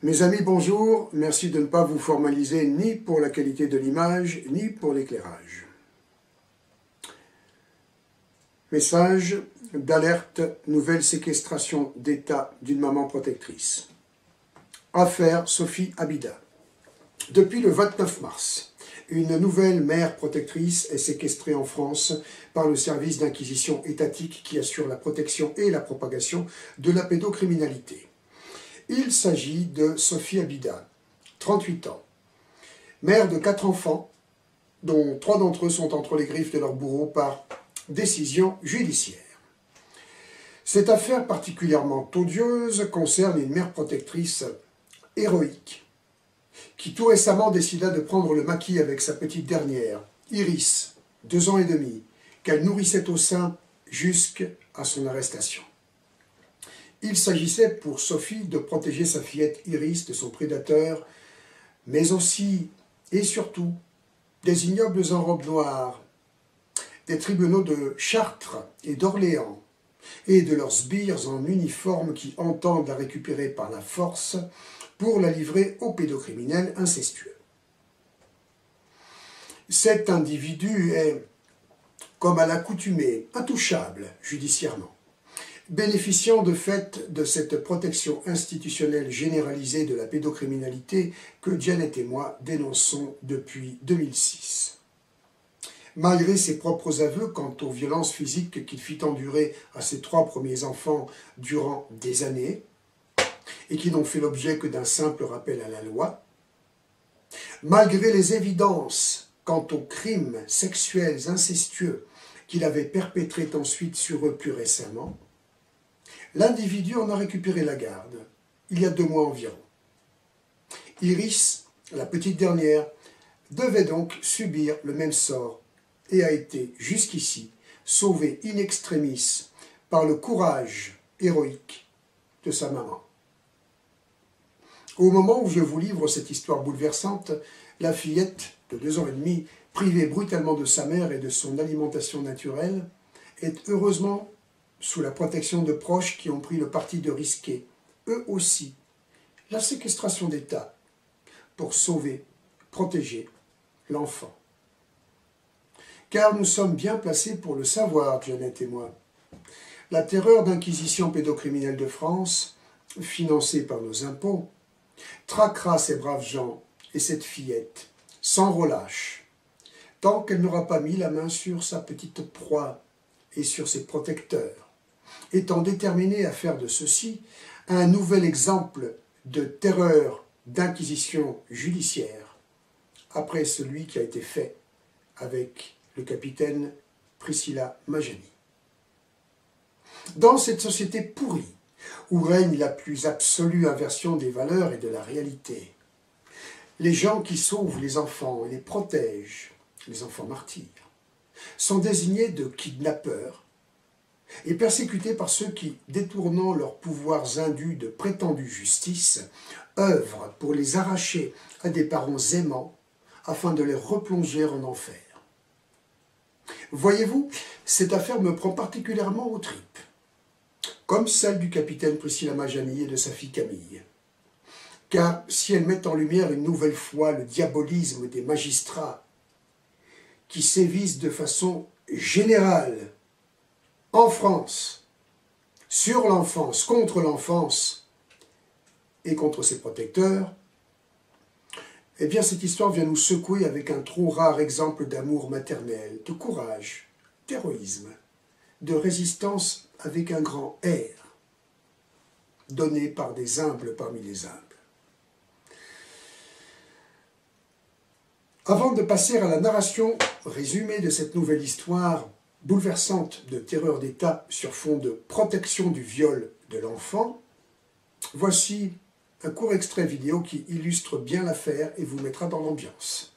Mes amis, bonjour. Merci de ne pas vous formaliser ni pour la qualité de l'image, ni pour l'éclairage. Message d'alerte, nouvelle séquestration d'État d'une maman protectrice. Affaire Sophie Abida. Depuis le 29 mars, une nouvelle mère protectrice est séquestrée en France par le service d'inquisition étatique qui assure la protection et la propagation de la pédocriminalité. Il s'agit de Sophie Abida, 38 ans, mère de 4 enfants, dont 3 d'entre eux sont entre les griffes de leur bourreau par décision judiciaire. Cette affaire particulièrement odieuse concerne une mère protectrice héroïque, qui tout récemment décida de prendre le maquis avec sa petite dernière, Iris, 2 ans et demi, qu'elle nourrissait au sein jusqu'à son arrestation. Il s'agissait pour Sophie de protéger sa fillette Iris de son prédateur, mais aussi et surtout des ignobles en robe noire, des tribunaux de Chartres et d'Orléans, et de leurs sbires en uniforme qui entendent la récupérer par la force pour la livrer aux pédocriminels incestueux. Cet individu est, comme à l'accoutumée, intouchable judiciairement, bénéficiant de fait de cette protection institutionnelle généralisée de la pédocriminalité que Janet et moi dénonçons depuis 2006. Malgré ses propres aveux quant aux violences physiques qu'il fit endurer à ses 3 premiers enfants durant des années, et qui n'ont fait l'objet que d'un simple rappel à la loi, malgré les évidences quant aux crimes sexuels incestueux qu'il avait perpétrés ensuite sur eux plus récemment, l'individu en a récupéré la garde, il y a 2 mois environ. Iris, la petite dernière, devait donc subir le même sort et a été, jusqu'ici, sauvée in extremis par le courage héroïque de sa maman. Au moment où je vous livre cette histoire bouleversante, la fillette de 2 ans et demi, privée brutalement de sa mère et de son alimentation naturelle, est heureusement sous la protection de proches qui ont pris le parti de risquer, eux aussi, la séquestration d'État pour sauver, protéger l'enfant. Car nous sommes bien placés pour le savoir, Janet et moi. La terreur d'inquisition pédocriminelle de France, financée par nos impôts, traquera ces braves gens et cette fillette, sans relâche, tant qu'elle n'aura pas mis la main sur sa petite proie et sur ses protecteurs, étant déterminée à faire de ceci un nouvel exemple de terreur d'inquisition judiciaire, après celui qui a été fait avec le capitaine Priscilla Majani. Dans cette société pourrie, où règne la plus absolue inversion des valeurs et de la réalité, les gens qui sauvent les enfants et les protègent, les enfants martyrs, sont désignés de kidnappeurs et persécutés par ceux qui, détournant leurs pouvoirs indus de prétendue justice, œuvrent pour les arracher à des parents aimants afin de les replonger en enfer. Voyez-vous, cette affaire me prend particulièrement aux tripes, comme celle du capitaine Priscilla Majani et de sa fille Camille. Car si elle met en lumière une nouvelle fois le diabolisme des magistrats qui sévissent de façon générale en France, sur l'enfance, contre l'enfance et contre ses protecteurs, eh bien cette histoire vient nous secouer avec un trop rare exemple d'amour maternel, de courage, d'héroïsme, de résistance avec un grand R, donné par des humbles parmi les humbles. Avant de passer à la narration résumée de cette nouvelle histoire bouleversante de terreur d'État sur fond de protection du viol de l'enfant, voici un court extrait vidéo qui illustre bien l'affaire et vous mettra dans l'ambiance.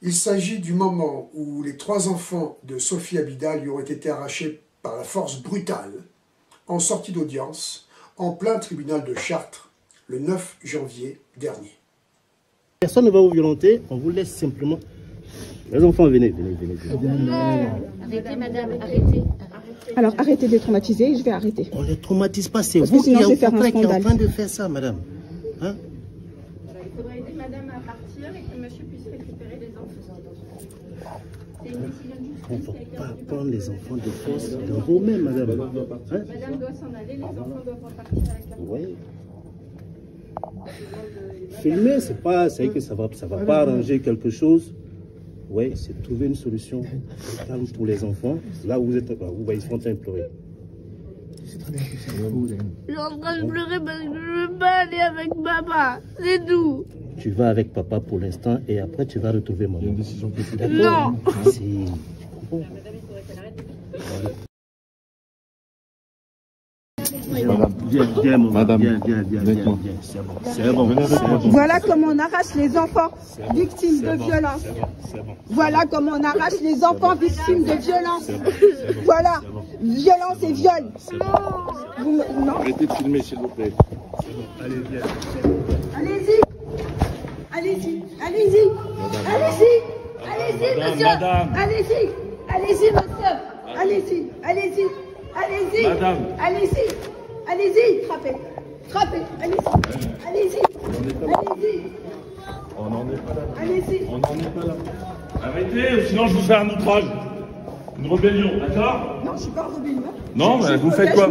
Il s'agit du moment où les 3 enfants de Sophie Abida lui ont été arrachés par la force brutale, en sortie d'audience, en plein tribunal de Chartres, le 9 janvier dernier. Personne ne va vous violenter, on vous laisse simplement. Les enfants, venez. Arrêtez, madame, arrêtez. Alors arrêtez de les traumatiser, je vais arrêter. On ne les traumatise pas, c'est Parce vous que sinon, qui c'est faire un êtes en scandale. train de faire ça, madame. Hein? Il faudrait aider madame à partir et que monsieur puisse récupérer les enfants. C'est une décision de On ne justice va qui a été pas rendue prendre les enfants de force dans vos mains, madame. Hein? Madame doit s'en aller, les enfants doivent repartir avec la Oui. Filmer, c'est que ça va pas arranger quelque chose. Oui, c'est trouver une solution calme pour les enfants. Là où vous êtes, ils sont en train de pleurer. Je suis en train de pleurer parce que je veux pas aller avec papa. C'est tout. Tu vas avec papa pour l'instant et après tu vas retrouver maman. Il y a une décision qui est prise. Non. Si. Bon. Viens, maman. Madame, Viens. C'est bon. Voilà comment on arrache les enfants victimes de violence. Voilà comment on arrache les enfants victimes de violence. Voilà, violence et viol. Non. Arrêtez de filmer, s'il vous plaît. Allez, viens. Allez-y. Allez-y. Allez-y. Allez-y. Allez-y, monsieur. Allez-y. Allez-y, monsieur. Allez-y. Allez-y. Allez-y. Allez-y. Allez-y. Frappez. Allez-y. Allez-y. Allez-y. On n'en est pas là. Allez-y. On n'en est pas là. Arrêtez, sinon je vous fais un outrage. Une rébellion, d'accord? Non, je suis pas en rébellion. Non, mais vous faites quoi?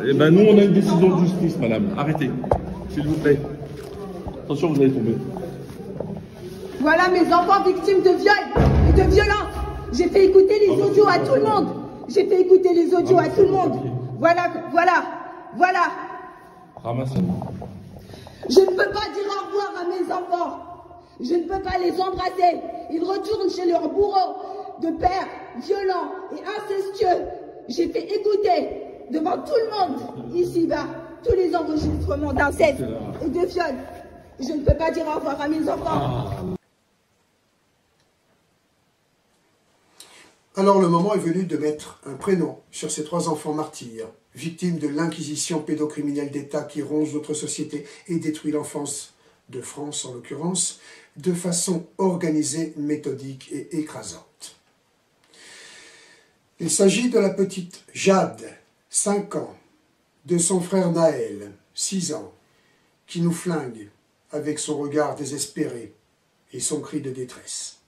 Eh ben nous, on a une décision de justice, madame. Arrêtez, s'il vous plaît. Attention, vous allez tomber. Voilà mes enfants victimes de viol et de violence. J'ai fait écouter les audios à tout le monde. J'ai fait écouter les audios à tout le monde. Voilà. Ramassez-moi. Je ne peux pas dire au revoir à mes enfants. Je ne peux pas les embrasser. Ils retournent chez leur bourreau de père violent et incestueux. J'ai fait écouter devant tout le monde, ici-bas, tous les enregistrements d'inceste et de viol. Je ne peux pas dire au revoir à mes enfants. Alors le moment est venu de mettre un prénom sur ces 3 enfants martyrs, victimes de l'inquisition pédocriminelle d'État qui ronge notre société et détruit l'enfance de France en l'occurrence, de façon organisée, méthodique et écrasante. Il s'agit de la petite Jade, 5 ans, de son frère Naël, 6 ans, qui nous flingue avec son regard désespéré et son cri de détresse.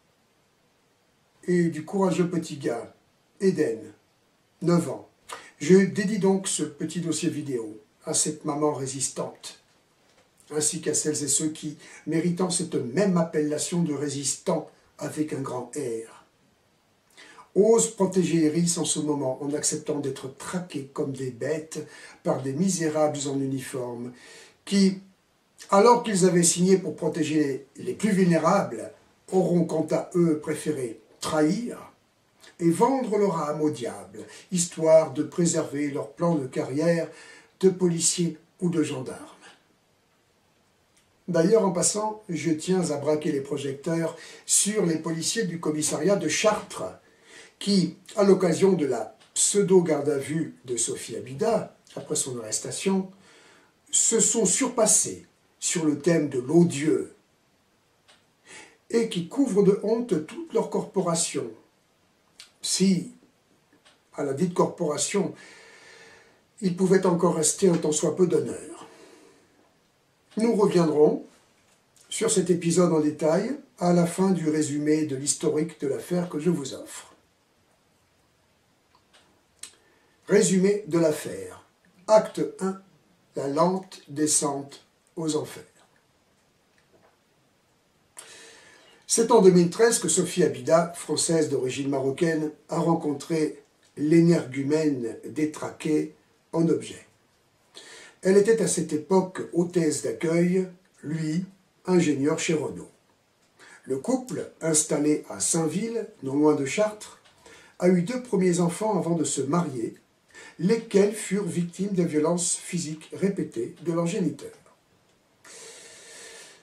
Et du courageux petit gars, Eden, 9 ans. Je dédie donc ce petit dossier vidéo à cette maman résistante, ainsi qu'à celles et ceux qui, méritant cette même appellation de résistants avec un grand R, osent protéger Iris en ce moment en acceptant d'être traqués comme des bêtes par des misérables en uniforme qui, alors qu'ils avaient signé pour protéger les plus vulnérables, auront quant à eux préféré trahir et vendre leur âme au diable, histoire de préserver leur plan de carrière de policiers ou de gendarmes. D'ailleurs, en passant, je tiens à braquer les projecteurs sur les policiers du commissariat de Chartres, qui, à l'occasion de la pseudo-garde à vue de Sophie Abida, après son arrestation, se sont surpassés sur le thème de l'odieux et qui couvrent de honte toute leur corporation. Si, à la dite corporation, il pouvait encore rester un tant soit peu d'honneur. Nous reviendrons sur cet épisode en détail à la fin du résumé de l'historique de l'affaire que je vous offre. Résumé de l'affaire. Acte 1. La lente descente aux enfers. C'est en 2013 que Sophie Abida, française d'origine marocaine, a rencontré l'énergumène détraqué en objet. Elle était à cette époque hôtesse d'accueil, lui, ingénieur chez Renault. Le couple, installé à Saint-Ville, non loin de Chartres, a eu 2 premiers enfants avant de se marier, lesquels furent victimes de violences physiques répétées de leur géniteur.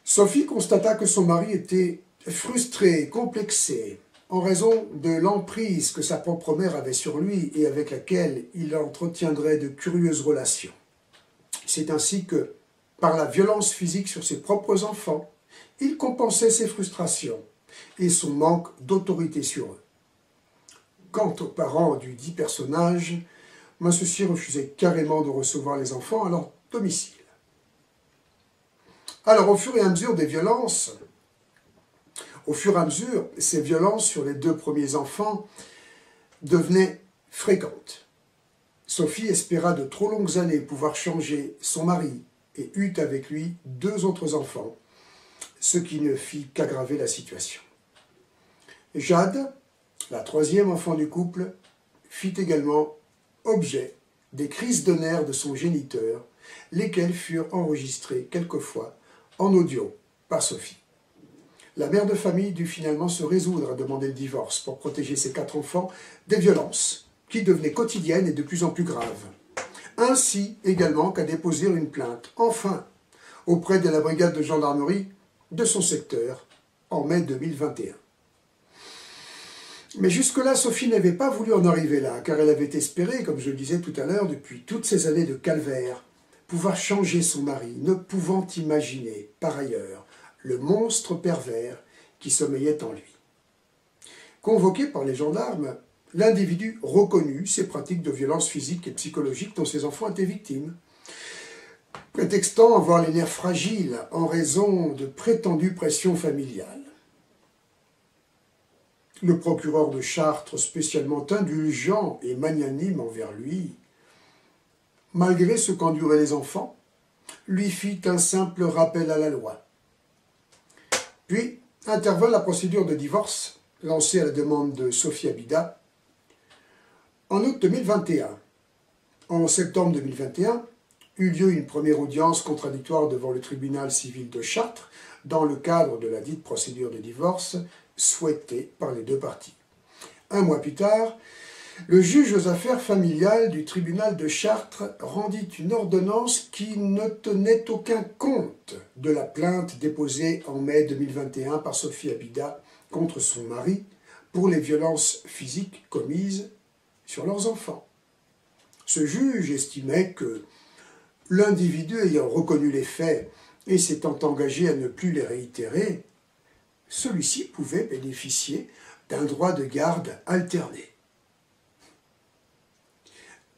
Sophie constata que son mari était frustré, complexé, en raison de l'emprise que sa propre mère avait sur lui et avec laquelle il entretiendrait de curieuses relations. C'est ainsi que, par la violence physique sur ses propres enfants, il compensait ses frustrations et son manque d'autorité sur eux. Quant aux parents du dit personnage, ceux-ci refusaient carrément de recevoir les enfants à leur domicile. Alors, au fur et à mesure des violences, ces violences sur les 2 premiers enfants devenaient fréquentes. Sophie espéra de trop longues années pouvoir changer son mari et eut avec lui 2 autres enfants, ce qui ne fit qu'aggraver la situation. Jade, la 3e enfant du couple, fit également objet des crises de nerfs de son géniteur, lesquelles furent enregistrées quelquefois en audio par Sophie. La mère de famille dut finalement se résoudre à demander le divorce pour protéger ses 4 enfants des violences qui devenaient quotidiennes et de plus en plus graves, ainsi également qu'à déposer une plainte, enfin, auprès de la brigade de gendarmerie de son secteur en mai 2021. Mais jusque-là, Sophie n'avait pas voulu en arriver là, car elle avait espéré, comme je le disais tout à l'heure, depuis toutes ces années de calvaire, pouvoir changer son mari, ne pouvant imaginer, par ailleurs, le monstre pervers qui sommeillait en lui. Convoqué par les gendarmes, l'individu reconnut ses pratiques de violence physique et psychologique dont ses enfants étaient victimes, prétextant avoir les nerfs fragiles en raison de prétendues pressions familiales. Le procureur de Chartres, spécialement indulgent et magnanime envers lui, malgré ce qu'enduraient les enfants, lui fit un simple rappel à la loi. Puis intervint la procédure de divorce lancée à la demande de Sophie Abida en août 2021. En septembre 2021, eut lieu une première audience contradictoire devant le tribunal civil de Chartres dans le cadre de la dite procédure de divorce souhaitée par les 2 parties. Un mois plus tard, le juge aux affaires familiales du tribunal de Chartres rendit une ordonnance qui ne tenait aucun compte de la plainte déposée en mai 2021 par Sophie Abida contre son mari pour les violences physiques commises sur leurs enfants. Ce juge estimait que l'individu ayant reconnu les faits et s'étant engagé à ne plus les réitérer, celui-ci pouvait bénéficier d'un droit de garde alterné.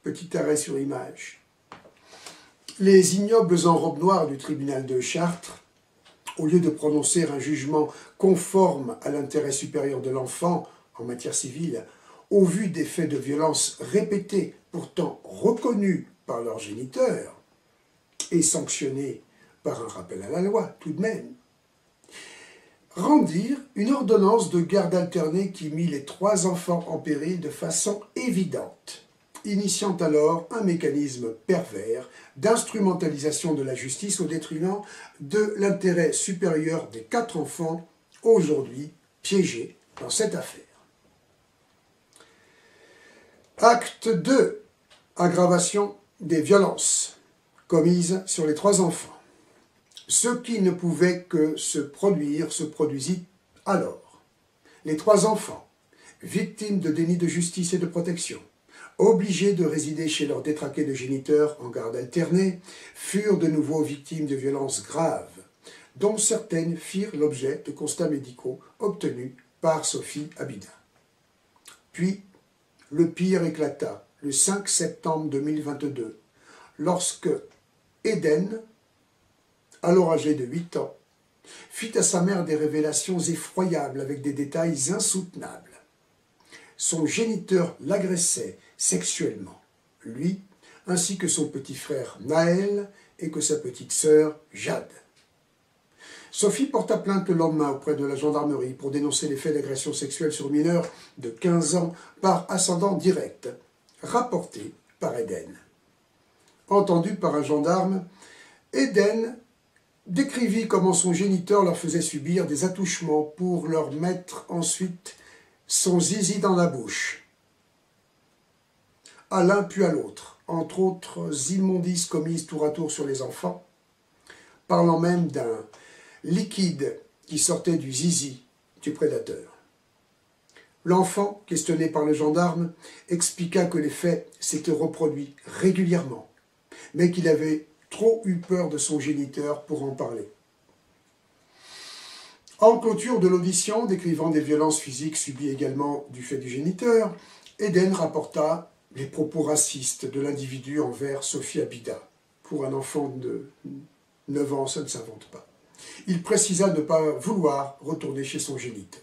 Petit arrêt sur image. Les ignobles enrobes noires du tribunal de Chartres, au lieu de prononcer un jugement conforme à l'intérêt supérieur de l'enfant en matière civile, au vu des faits de violence répétés, pourtant reconnus par leur géniteur, et sanctionnés par un rappel à la loi tout de même, rendirent une ordonnance de garde alternée qui mit les 3 enfants en péril de façon évidente, initiant alors un mécanisme pervers d'instrumentalisation de la justice au détriment de l'intérêt supérieur des 4 enfants aujourd'hui piégés dans cette affaire. Acte 2. Aggravation des violences commises sur les 3 enfants. Ce qui ne pouvait que se produire se produisit alors. Les 3 enfants, victimes de déni de justice et de protection, obligés de résider chez leur détraqué de géniteur en garde alternée, furent de nouveau victimes de violences graves, dont certaines firent l'objet de constats médicaux obtenus par Sophie Abida. Puis, le pire éclata le 5 septembre 2022, lorsque Eden, alors âgé de 8 ans, fit à sa mère des révélations effroyables avec des détails insoutenables. Son géniteur l'agressait sexuellement, lui, ainsi que son petit frère Naël et que sa petite sœur Jade. Sophie porta plainte le lendemain auprès de la gendarmerie pour dénoncer les faits d'agression sexuelle sur mineurs de 15 ans par ascendant direct, rapportés par Eden. Entendu par un gendarme, Eden décrivit comment son géniteur leur faisait subir des attouchements pour leur mettre ensuite son zizi dans la bouche, à l'un puis à l'autre, entre autres immondices commises tour à tour sur les enfants, parlant même d'un liquide qui sortait du zizi du prédateur. L'enfant, questionné par le gendarme, expliqua que les faits s'étaient reproduits régulièrement, mais qu'il avait trop eu peur de son géniteur pour en parler. En clôture de l'audition, décrivant des violences physiques subies également du fait du géniteur, Eden rapporta les propos racistes de l'individu envers Sophie Abida. Pour un enfant de 9 ans, ça ne s'invente pas. Il précisa ne pas vouloir retourner chez son géniteur.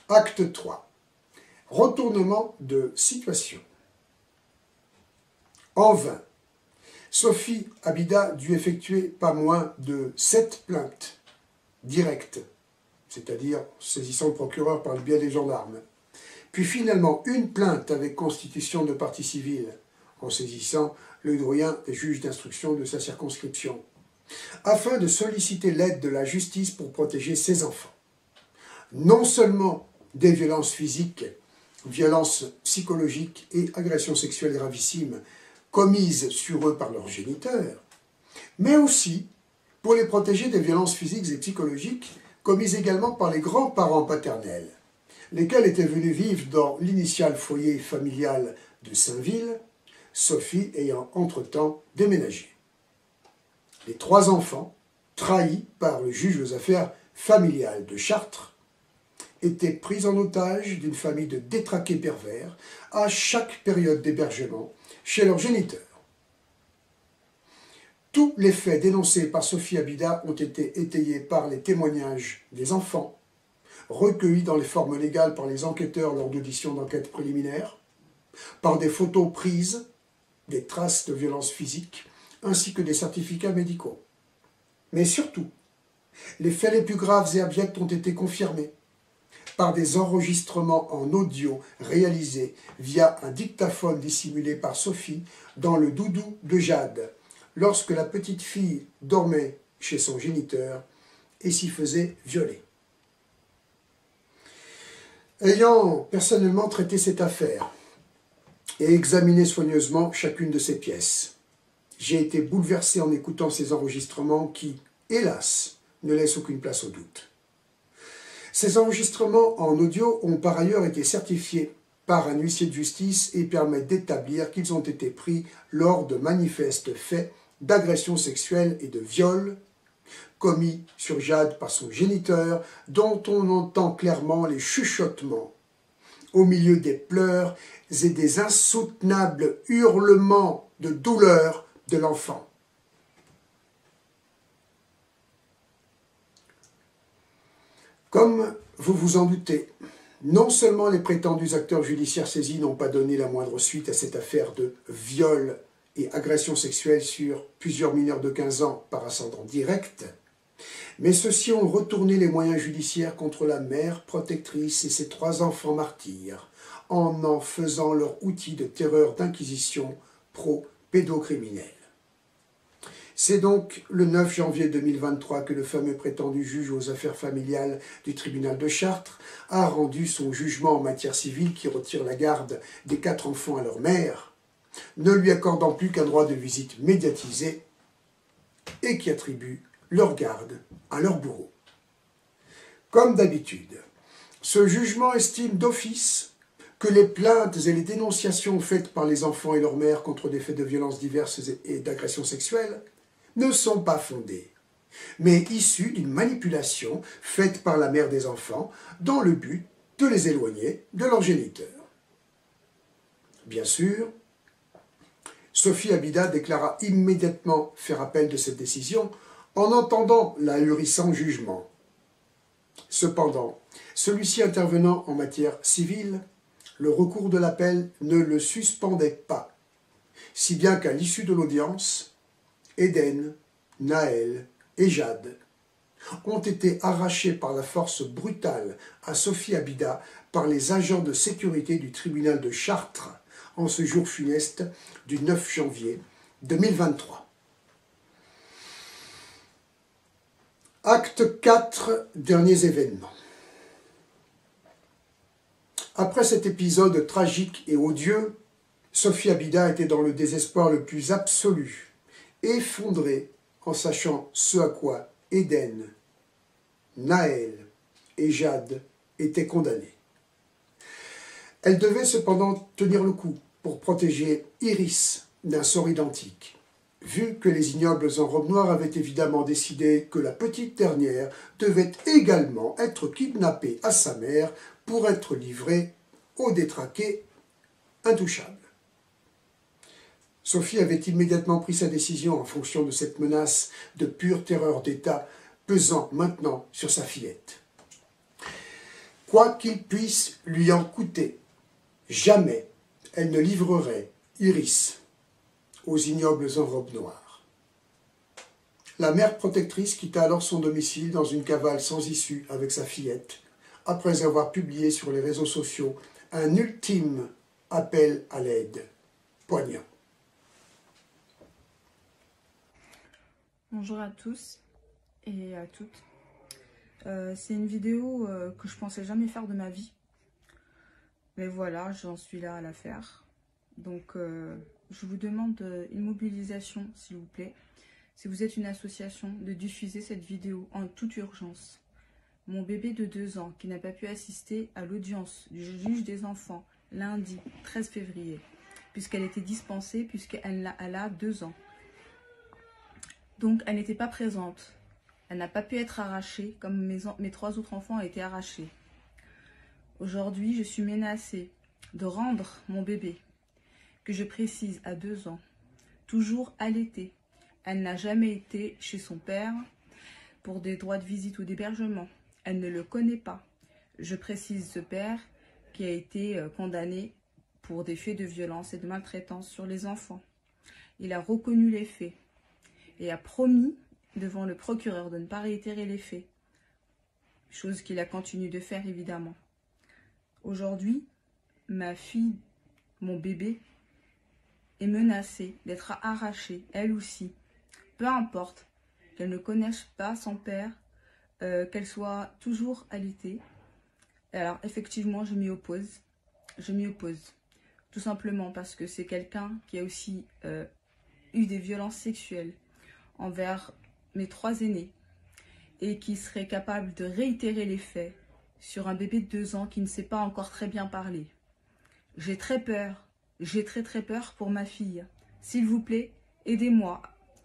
Acte 3. Retournement de situation. En vain, Sophie Abida dut effectuer pas moins de 7 plaintes directes, c'est-à-dire saisissant le procureur par le biais des gendarmes. Puis finalement, une plainte avec constitution de partie civile, en saisissant le doyen des juges d'instruction de sa circonscription, afin de solliciter l'aide de la justice pour protéger ses enfants. Non seulement des violences physiques, violences psychologiques et agressions sexuelles gravissimes commises sur eux par leurs géniteurs, mais aussi pour les protéger des violences physiques et psychologiques commises également par les grands-parents paternels, lesquels étaient venus vivre dans l'initial foyer familial de Saint-Ville, Sophie ayant entre-temps déménagé. Les 3 enfants, trahis par le juge aux affaires familiales de Chartres, étaient pris en otage d'une famille de détraqués pervers à chaque période d'hébergement chez leur géniteur. Tous les faits dénoncés par Sophie Abida ont été étayés par les témoignages des enfants, recueillis dans les formes légales par les enquêteurs lors d'auditions d'enquête préliminaire, par des photos prises, des traces de violences physiques, ainsi que des certificats médicaux. Mais surtout, les faits les plus graves et abjects ont été confirmés par des enregistrements en audio réalisés via un dictaphone dissimulé par Sophie dans le doudou de Jade, lorsque la petite fille dormait chez son géniteur et s'y faisait violer. Ayant personnellement traité cette affaire et examiné soigneusement chacune de ses pièces, j'ai été bouleversé en écoutant ces enregistrements qui, hélas, ne laissent aucune place au doute. Ces enregistrements en audio ont par ailleurs été certifiés par un huissier de justice et permettent d'établir qu'ils ont été pris lors de manifestes faits d'agression sexuelle et de viol commis sur Jade par son géniteur, dont on entend clairement les chuchotements au milieu des pleurs et des insoutenables hurlements de douleur de l'enfant. Comme vous vous en doutez, non seulement les prétendus acteurs judiciaires saisis n'ont pas donné la moindre suite à cette affaire de viol et agression sexuelle sur plusieurs mineurs de 15 ans par ascendant direct, mais ceux-ci ont retourné les moyens judiciaires contre la mère protectrice et ses 3 enfants martyrs, en faisant leur outil de terreur d'inquisition pro-pédocriminelle. C'est donc le 9 janvier 2023 que le fameux prétendu juge aux affaires familiales du tribunal de Chartres a rendu son jugement en matière civile qui retire la garde des 4 enfants à leur mère, ne lui accordant plus qu'un droit de visite médiatisé et qui attribue leur garde à leur bourreau. Comme d'habitude, ce jugement estime d'office que les plaintes et les dénonciations faites par les enfants et leur mère contre des faits de violences diverses et d'agressions sexuelles ne sont pas fondées, mais issues d'une manipulation faite par la mère des enfants dans le but de les éloigner de leur géniteur. Bien sûr, Sophie Abida déclara immédiatement faire appel de cette décision en entendant l'ahurissant jugement. Cependant, celui-ci intervenant en matière civile, le recours de l'appel ne le suspendait pas, si bien qu'à l'issue de l'audience, Eden, Naël et Jade ont été arrachés par la force brutale à Sophie Abida par les agents de sécurité du tribunal de Chartres en ce jour funeste du 9 janvier 2023. Acte 4, derniers événements. Après cet épisode tragique et odieux, Sophie Abida était dans le désespoir le plus absolu, effondrée en sachant ce à quoi Eden, Naël et Jade étaient condamnés. Elle devait cependant tenir le coup pour protéger Iris d'un sort identique, vu que les ignobles en robe noire avaient évidemment décidé que la petite dernière devait également être kidnappée à sa mère pour être livrée au détraqué intouchable. Sophie avait immédiatement pris sa décision en fonction de cette menace de pure terreur d'État pesant maintenant sur sa fillette. Quoi qu'il puisse lui en coûter, jamais elle ne livrerait Iris aux ignobles enrobes noires. La mère protectrice quitta alors son domicile dans une cavale sans issue avec sa fillette, après avoir publié sur les réseaux sociaux un ultime appel à l'aide poignant. Bonjour à tous et à toutes. C'est une vidéo que je pensais jamais faire de ma vie. Mais voilà, j'en suis là à la faire. Donc, je vous demande une mobilisation, s'il vous plaît. Si vous êtes une association, de diffuser cette vidéo en toute urgence. Mon bébé de 2 ans qui n'a pas pu assister à l'audience du juge des enfants lundi 13 février, puisqu'elle était dispensée, puisqu'elle a 2 ans. Donc, elle n'était pas présente. Elle n'a pas pu être arrachée, comme mes 3 autres enfants ont été arrachés. Aujourd'hui, je suis menacée de rendre mon bébé, que je précise à 2 ans, toujours allaité. Elle n'a jamais été chez son père pour des droits de visite ou d'hébergement. Elle ne le connaît pas. Je précise ce père qui a été condamné pour des faits de violence et de maltraitance sur les enfants. Il a reconnu les faits et a promis devant le procureur de ne pas réitérer les faits, chose qu'il a continué de faire évidemment. Aujourd'hui, ma fille, mon bébé, est menacée d'être arrachée, elle aussi, peu importe qu'elle ne connaisse pas son père, qu'elle soit toujours allaitée. Alors effectivement, je m'y oppose, tout simplement parce que c'est quelqu'un qui a aussi eu des violences sexuelles envers mes 3 aînés et qui serait capable de réitérer les faits sur un bébé de 2 ans qui ne sait pas encore très bien parler. J'ai très peur, j'ai très peur pour ma fille. S'il vous plaît, aidez-moi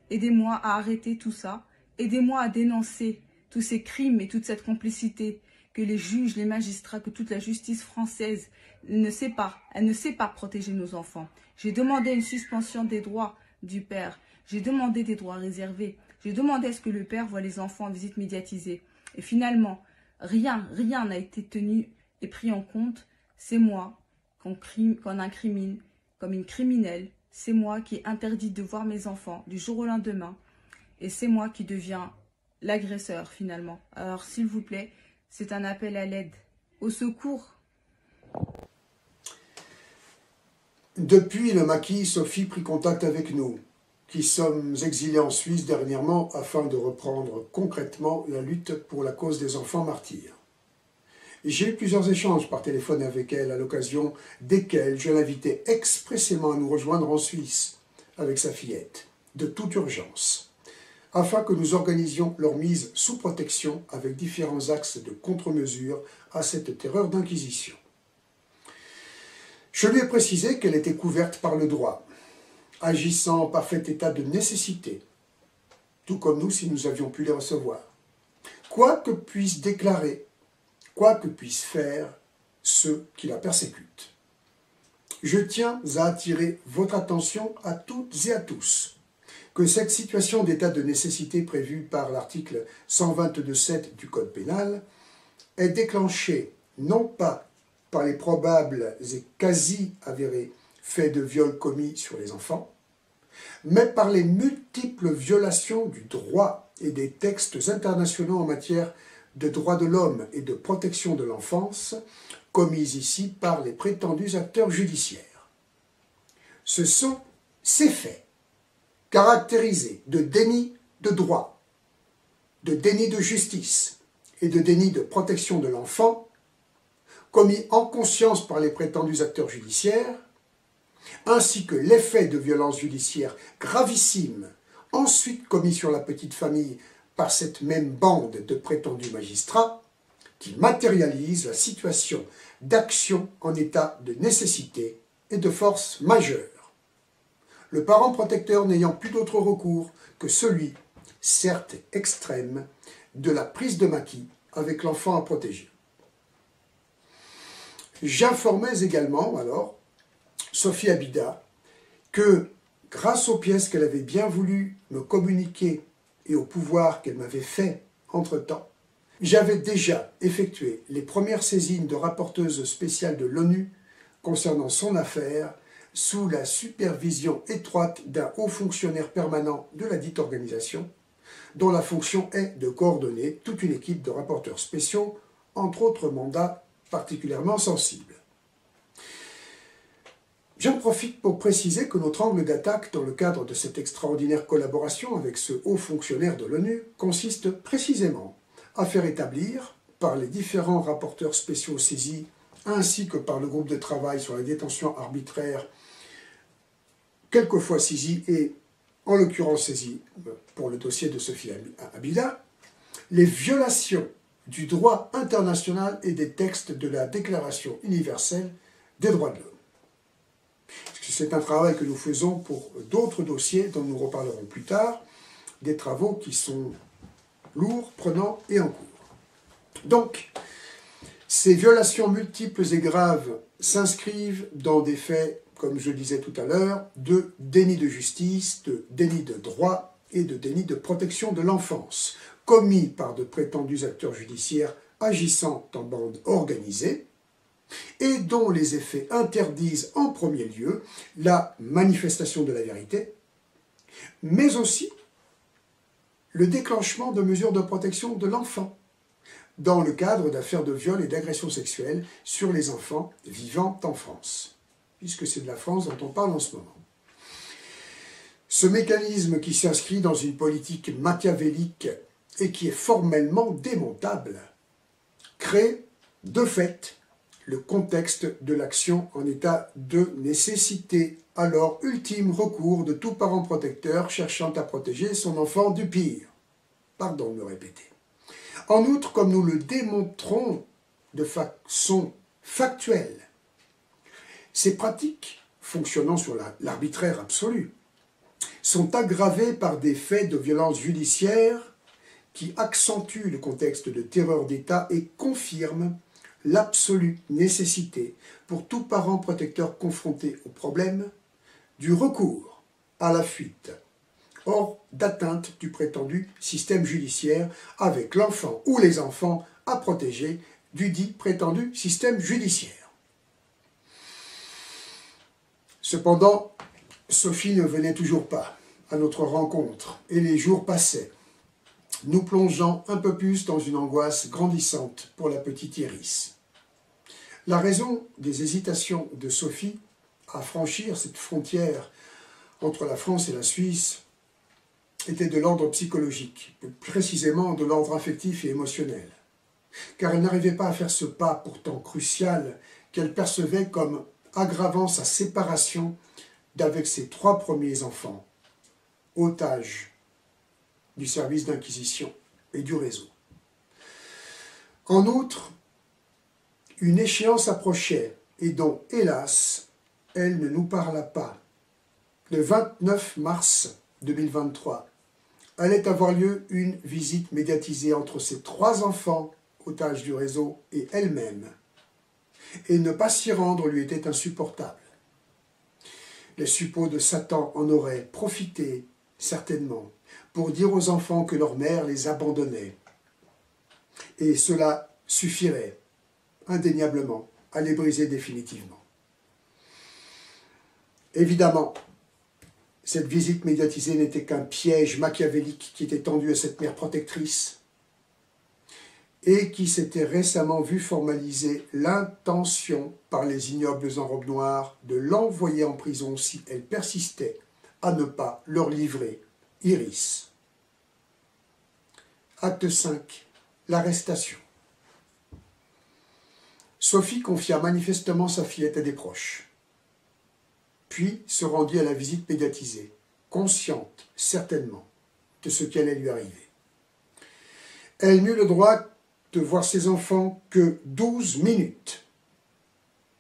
à arrêter tout ça, aidez-moi à dénoncer tous ces crimes et toute cette complicité que les juges, les magistrats, que toute la justice française ne sait pas. Elle ne sait pas protéger nos enfants. J'ai demandé une suspension des droits du père. J'ai demandé des droits réservés. J'ai demandé à ce que le père voie les enfants en visite médiatisée. Et finalement, rien n'a été tenu et pris en compte. C'est moi qu'on incrimine comme une criminelle. C'est moi qui ai interdit de voir mes enfants du jour au lendemain. Et c'est moi qui deviens l'agresseur finalement. Alors s'il vous plaît, c'est un appel à l'aide, au secours. Depuis le maquis, Sophie prit contact avec nous, qui sommes exilés en Suisse dernièrement afin de reprendre concrètement la lutte pour la cause des enfants martyrs. J'ai eu plusieurs échanges par téléphone avec elle à l'occasion desquels je l'invitais expressément à nous rejoindre en Suisse avec sa fillette, de toute urgence, afin que nous organisions leur mise sous protection avec différents axes de contre-mesure à cette terreur d'inquisition. Je lui ai précisé qu'elle était couverte par le droit, agissant en parfait état de nécessité, tout comme nous si nous avions pu les recevoir. Quoi que puissent déclarer, quoi que puissent faire ceux qui la persécutent. Je tiens à attirer votre attention à toutes et à tous que cette situation d'état de nécessité prévue par l'article 122.7 du Code pénal est déclenchée non pas par les probables et quasi avérés faits de viol commis sur les enfants, mais par les multiples violations du droit et des textes internationaux en matière de droits de l'homme et de protection de l'enfance, commises ici par les prétendus acteurs judiciaires. Ce sont ces faits, caractérisés de déni de droit, de déni de justice et de déni de protection de l'enfant, commis en conscience par les prétendus acteurs judiciaires, ainsi que les faits de violence judiciaire gravissimes, ensuite commis sur la petite famille par cette même bande de prétendus magistrats, qui matérialise la situation d'action en état de nécessité et de force majeure. Le parent protecteur n'ayant plus d'autre recours que celui, certes extrême, de la prise de maquis avec l'enfant à protéger. J'informais également, alors, Sophie Abida, que grâce aux pièces qu'elle avait bien voulu me communiquer et au pouvoir qu'elle m'avait fait entre-temps, j'avais déjà effectué les premières saisines de rapporteuse spéciale de l'ONU concernant son affaire sous la supervision étroite d'un haut fonctionnaire permanent de la dite organisation, dont la fonction est de coordonner toute une équipe de rapporteurs spéciaux, entre autres mandats particulièrement sensibles. J'en profite pour préciser que notre angle d'attaque dans le cadre de cette extraordinaire collaboration avec ce haut fonctionnaire de l'ONU consiste précisément à faire établir, par les différents rapporteurs spéciaux saisis, ainsi que par le groupe de travail sur la détention arbitraire, quelquefois saisi et en l'occurrence saisi pour le dossier de Sophie Abida, les violations du droit international et des textes de la Déclaration universelle des droits de l'homme. C'est un travail que nous faisons pour d'autres dossiers dont nous reparlerons plus tard, des travaux qui sont lourds, prenants et en cours. Donc, ces violations multiples et graves s'inscrivent dans des faits, comme je le disais tout à l'heure, de déni de justice, de déni de droit et de déni de protection de l'enfance, commis par de prétendus acteurs judiciaires agissant en bande organisée, et dont les effets interdisent en premier lieu la manifestation de la vérité, mais aussi le déclenchement de mesures de protection de l'enfant, dans le cadre d'affaires de viol et d'agression sexuelle sur les enfants vivant en France, puisque c'est de la France dont on parle en ce moment. Ce mécanisme qui s'inscrit dans une politique machiavélique et qui est formellement démontable, crée, de fait, le contexte de l'action en état de nécessité, alors ultime recours de tout parent protecteur cherchant à protéger son enfant du pire. Pardon de me répéter. En outre, comme nous le démontrons de façon factuelle, ces pratiques, fonctionnant sur l'arbitraire absolu, sont aggravées par des faits de violence judiciaire qui accentuent le contexte de terreur d'État et confirment l'absolue nécessité pour tout parent protecteur confronté au problème du recours à la fuite, hors d'atteinte du prétendu système judiciaire avec l'enfant ou les enfants à protéger du dit prétendu système judiciaire. Cependant, Sophie ne venait toujours pas à notre rencontre et les jours passaient, nous plongeant un peu plus dans une angoisse grandissante pour la petite Iris. La raison des hésitations de Sophie à franchir cette frontière entre la France et la Suisse était de l'ordre psychologique, précisément de l'ordre affectif et émotionnel, car elle n'arrivait pas à faire ce pas pourtant crucial qu'elle percevait comme aggravant sa séparation d'avec ses 3 premiers enfants, otages du service d'inquisition et du réseau. En outre, une échéance approchait et dont, hélas, elle ne nous parla pas. Le 29 mars 2023, allait avoir lieu une visite médiatisée entre ses 3 enfants, otages du réseau, et elle-même. Et ne pas s'y rendre lui était insupportable. Les suppôts de Satan en auraient profité, certainement, pour dire aux enfants que leur mère les abandonnait. Et cela suffirait, indéniablement, à les briser définitivement. Évidemment, cette visite médiatisée n'était qu'un piège machiavélique qui était tendu à cette mère protectrice et qui s'était récemment vu formaliser l'intention par les ignobles en robe noire de l'envoyer en prison si elle persistait à ne pas leur livrer Iris. Acte 5. L'arrestation. Sophie confia manifestement sa fillette à des proches, puis se rendit à la visite médiatisée, consciente, certainement, de ce qui allait lui arriver. Elle n'eut le droit de voir ses enfants que 12 minutes.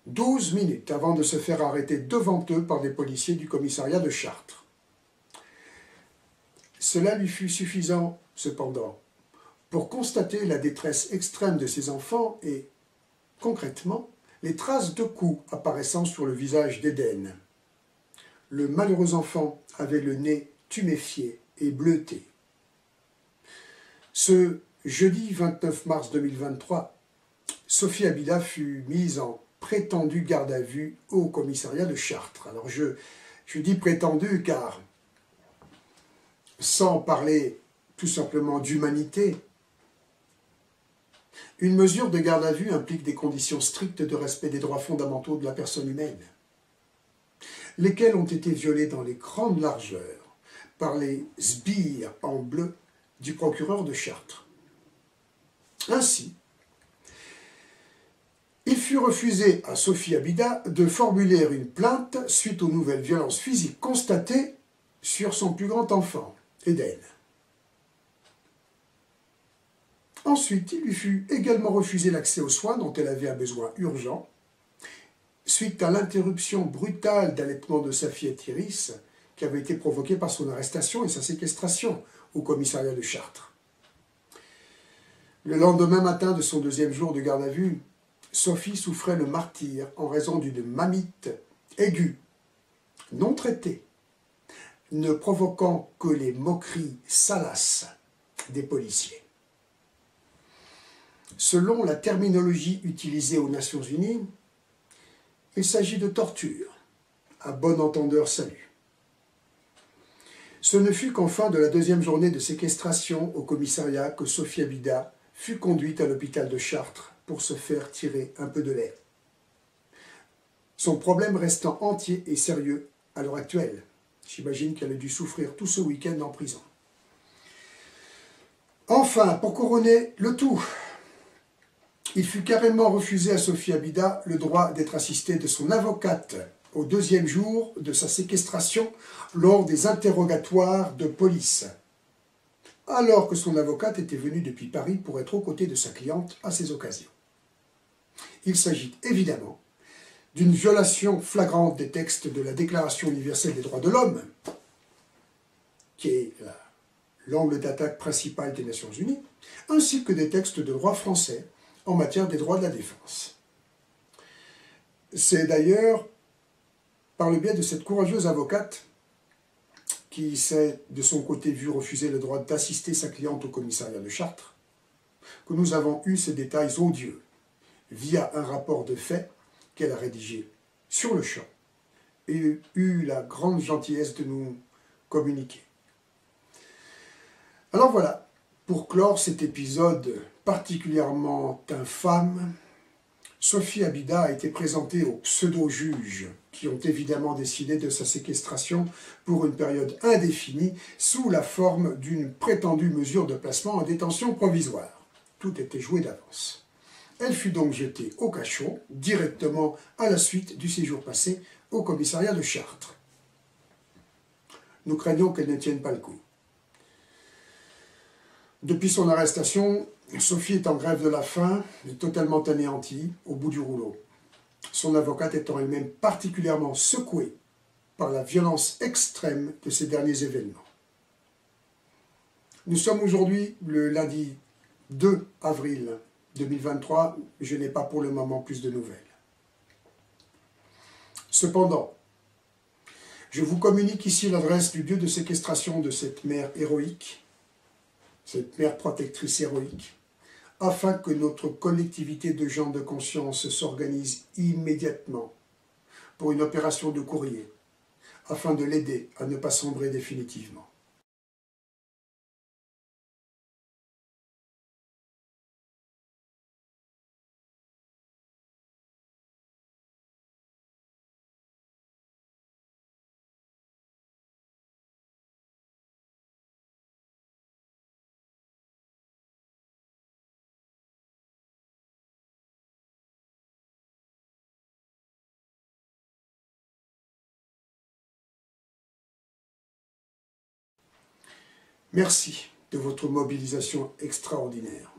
12 minutes avant de se faire arrêter devant eux par des policiers du commissariat de Chartres. Cela lui fut suffisant, cependant, pour constater la détresse extrême de ses enfants et, concrètement, les traces de coups apparaissant sur le visage d'Eden. Le malheureux enfant avait le nez tuméfié et bleuté. Ce jeudi 29 mars 2023, Sophie Abida fut mise en prétendue garde à vue au commissariat de Chartres. Alors je dis prétendue car, sans parler tout simplement d'humanité, une mesure de garde à vue implique des conditions strictes de respect des droits fondamentaux de la personne humaine, lesquels ont été violés dans les grandes largeurs par les sbires en bleu du procureur de Chartres. Ainsi, il fut refusé à Sophie Abida de formuler une plainte suite aux nouvelles violences physiques constatées sur son plus grand enfant, Eden. Ensuite, il lui fut également refusé l'accès aux soins dont elle avait un besoin urgent, suite à l'interruption brutale d'allaitement de sa fillette Iris, qui avait été provoquée par son arrestation et sa séquestration au commissariat de Chartres. Le lendemain matin de son deuxième jour de garde à vue, Sophie souffrait le martyre en raison d'une mamite aiguë, non traitée, ne provoquant que les moqueries salaces des policiers. Selon la terminologie utilisée aux Nations Unies, il s'agit de torture, à bon entendeur salut. Ce ne fut qu'en fin de la deuxième journée de séquestration au commissariat que Sophie Abida fut conduite à l'hôpital de Chartres pour se faire tirer un peu de lait. Son problème restant entier et sérieux à l'heure actuelle. J'imagine qu'elle a dû souffrir tout ce week-end en prison. Enfin, pour couronner le tout, il fut carrément refusé à Sophie Abida le droit d'être assistée de son avocate au deuxième jour de sa séquestration lors des interrogatoires de police, alors que son avocate était venue depuis Paris pour être aux côtés de sa cliente à ces occasions. Il s'agit évidemment d'une violation flagrante des textes de la Déclaration universelle des droits de l'homme, qui est l'angle d'attaque principal des Nations Unies, ainsi que des textes de droit français en matière des droits de la défense. C'est d'ailleurs par le biais de cette courageuse avocate qui s'est de son côté vu refuser le droit d'assister sa cliente au commissariat de Chartres, que nous avons eu ces détails odieux via un rapport de fait qu'elle a rédigé sur le champ et eu la grande gentillesse de nous communiquer. Alors voilà, pour clore cet épisode particulièrement infâme, Sophie Abida a été présentée aux pseudo-juges qui ont évidemment décidé de sa séquestration pour une période indéfinie sous la forme d'une prétendue mesure de placement en détention provisoire. Tout était joué d'avance. Elle fut donc jetée au cachot, directement à la suite du séjour passé au commissariat de Chartres. Nous craignons qu'elle ne tienne pas le coup. Depuis son arrestation, Sophie est en grève de la faim, est totalement anéantie, au bout du rouleau. Son avocate étant elle-même particulièrement secouée par la violence extrême de ces derniers événements. Nous sommes aujourd'hui le lundi 2 avril 2023, je n'ai pas pour le moment plus de nouvelles. Cependant, je vous communique ici l'adresse du lieu de séquestration de cette mère héroïque, cette mère protectrice héroïque, afin que notre collectivité de gens de conscience s'organise immédiatement pour une opération de courrier, afin de l'aider à ne pas sombrer définitivement. Merci de votre mobilisation extraordinaire.